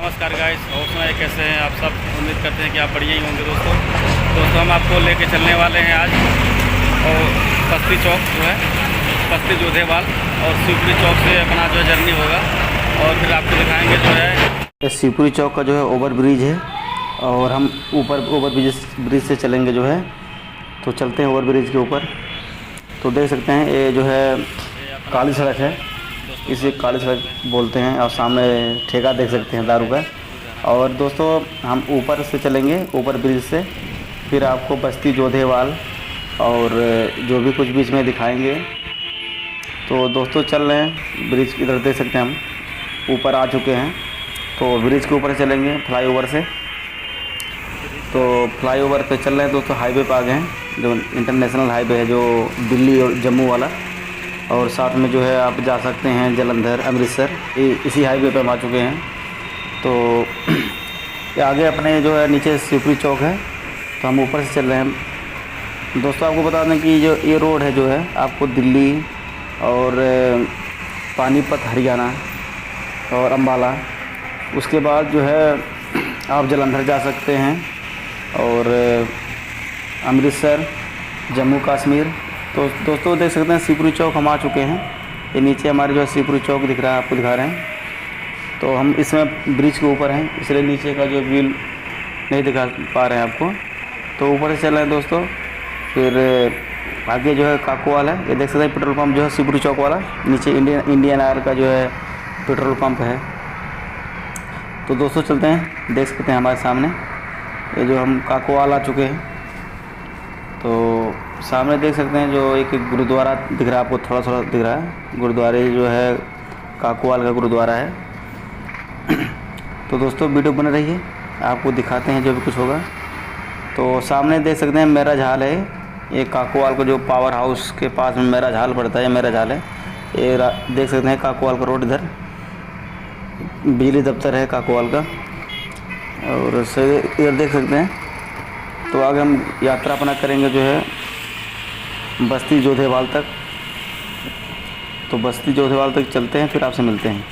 नमस्कार गाइस, और सुनाइए कैसे हैं आप सब। उम्मीद करते हैं कि आप बढ़िया ही होंगे। दोस्तों हम आपको लेके चलने वाले हैं आज और बस्ती चौक जो है, बस्ती जोधेवाल और शिवपुरी चौक से अपना जो है जर्नी होगा और फिर आपको दिखाएंगे जो है शिवपुरी चौक का जो है ओवर ब्रिज है और हम ऊपर ओवर ब्रिज से चलेंगे जो है। तो चलते हैं ओवर ब्रिज के ऊपर। तो देख सकते हैं ये जो है काली सड़क है, इसे काली सड़क बोलते हैं। और सामने ठेका देख सकते हैं दारू का। और दोस्तों हम ऊपर से चलेंगे ऊपर ब्रिज से, फिर आपको बस्ती जोधेवाल और जो भी कुछ बीच में दिखाएंगे। तो दोस्तों चल रहे हैं ब्रिज, इधर देख सकते हैं हम ऊपर आ चुके हैं। तो ब्रिज के ऊपर चलेंगे फ्लाईओवर से। तो फ्लाईओवर पे चल रहे हैं दोस्तों, हाईवे पे आ गए हैं, जो इंटरनेशनल हाईवे है जो दिल्ली और जम्मू वाला। और साथ में जो है आप जा सकते हैं जलंधर, अमृतसर, इसी हाईवे पे हम आ चुके हैं। तो आगे अपने जो है नीचे शिवपुरी चौक है, तो हम ऊपर से चल रहे हैं। दोस्तों आपको बता दें कि जो ये रोड है जो है आपको दिल्ली और पानीपत हरियाणा और अम्बाला, उसके बाद जो है आप जलंधर जा सकते हैं और अमृतसर, जम्मू कश्मीर। तो दोस्तों देख सकते हैं शिवपुरी चौक हम आ चुके हैं। ये नीचे हमारे जो है शिवपुरी चौक दिख रहा है, आपको दिखा रहे हैं। तो हम इसमें ब्रिज के ऊपर हैं, इसलिए नीचे का जो व्यू नहीं दिखा पा रहे हैं आपको। तो ऊपर से चल रहे हैं दोस्तों। फिर आगे जो है काकोवाल है, ये देख सकते हैं पेट्रोल पंप जो है शिवपुरी चौक वाला। नीचे इंडियन ऑयल का जो है पेट्रोल पंप है। तो दोस्तों चलते हैं, देख सकते हैं हमारे सामने ये जो हम काकोवाल आ चुके हैं। तो सामने देख सकते हैं जो एक गुरुद्वारा दिख रहा है आपको, थोड़ा थोड़ा दिख रहा है। गुरुद्वारे जो है काकोवाल का गुरुद्वारा है। तो दोस्तों वीडियो बने रहिए, आपको दिखाते हैं जो भी कुछ होगा। तो सामने देख सकते हैं मेराज हाल है, ये काकोवाल का जो पावर हाउस के पास में मेराज हाल पड़ता है, मेराज हाल है। ये देख सकते हैं काकोवाल का रोड, इधर बिजली दफ्तर है काकोवाल का। और इधर देख सकते हैं। तो आगे हम यात्रा अपना करेंगे जो है बस्ती जोधेवाल तक। तो बस्ती जोधेवाल तक चलते हैं, फिर आपसे मिलते हैं।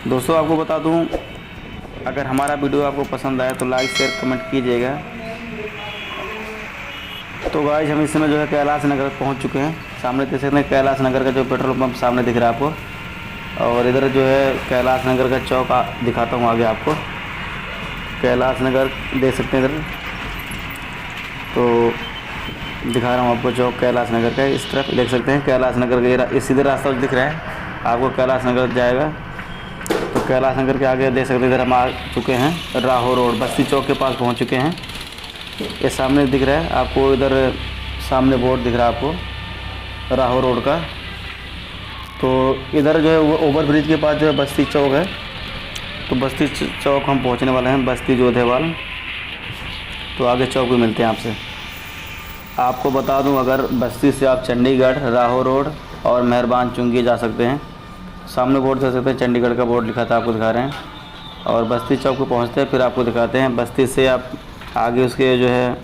दोस्तों आपको बता दूं, अगर हमारा वीडियो आपको पसंद आए तो लाइक शेयर कमेंट कीजिएगा। तो गाइस हम इस समय जो है कैलाश नगर पहुंच चुके हैं। सामने देख सकते हैं कैलाश नगर का जो पेट्रोल पंप सामने दिख रहा है आपको। और इधर जो है कैलाश नगर का चौक दिखाता हूँ आगे आपको। कैलाश नगर देख सकते हैं इधर, तो दिखा रहा हूँ आपको चौक कैलाश नगर का। इस तरफ देख सकते हैं कैलाश नगर का सीधे रास्ता दिख रहा है आपको, कैलाश नगर जाएगा। तो कैलाश नगर के आगे देख सकते हैं इधर हम आ चुके हैं राहो रोड, बस्ती चौक के पास पहुँच चुके हैं। ये सामने दिख रहा है आपको, इधर सामने बोर्ड दिख रहा है आपको राहो रोड का। तो इधर जो है वो ओवर ब्रिज के पास जो है बस्ती चौक है। तो बस्ती चौक हम पहुंचने वाले हैं, बस्ती जोधेवाल। तो आगे चौक भी मिलते हैं आपसे। आपको बता दूं, अगर बस्ती से आप चंडीगढ़, राहो रोड और मेहरबान चुंगी जा सकते हैं। सामने बोर्ड देख सकते हैं, चंडीगढ़ का बोर्ड लिखा था, आपको दिखा रहे हैं। और बस्ती चौक को पहुँचते हैं, फिर आपको दिखाते हैं। बस्ती से आप आगे उसके जो है,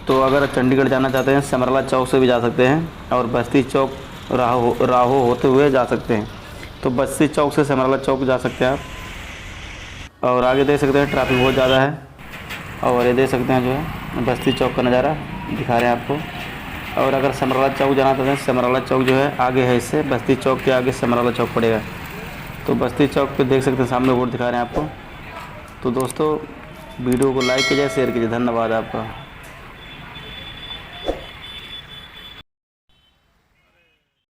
तो अगर चंडीगढ़ जाना चाहते हैं समरला चौक से भी जा सकते हैं और बस्ती चौक राहो होते हुए जा सकते हैं। तो बस्ती चौक से समरला चौक जा सकते हैं आप। और आगे देख सकते हैं ट्रैफिक बहुत ज़्यादा है। और ये देख सकते हैं जो है बस्ती चौक का नज़ारा दिखा रहे हैं आपको। और अगर समरला चौक जाना चाहते हैं, समरला चौक जो है आगे है, इससे बस्ती चौक के आगे समरला चौक पड़ेगा। तो बस्ती चौक पे देख सकते हैं सामने बोर्ड दिखा रहे हैं आपको। तो दोस्तों वीडियो को लाइक कीजिए, शेयर कीजिए। धन्यवाद आपका।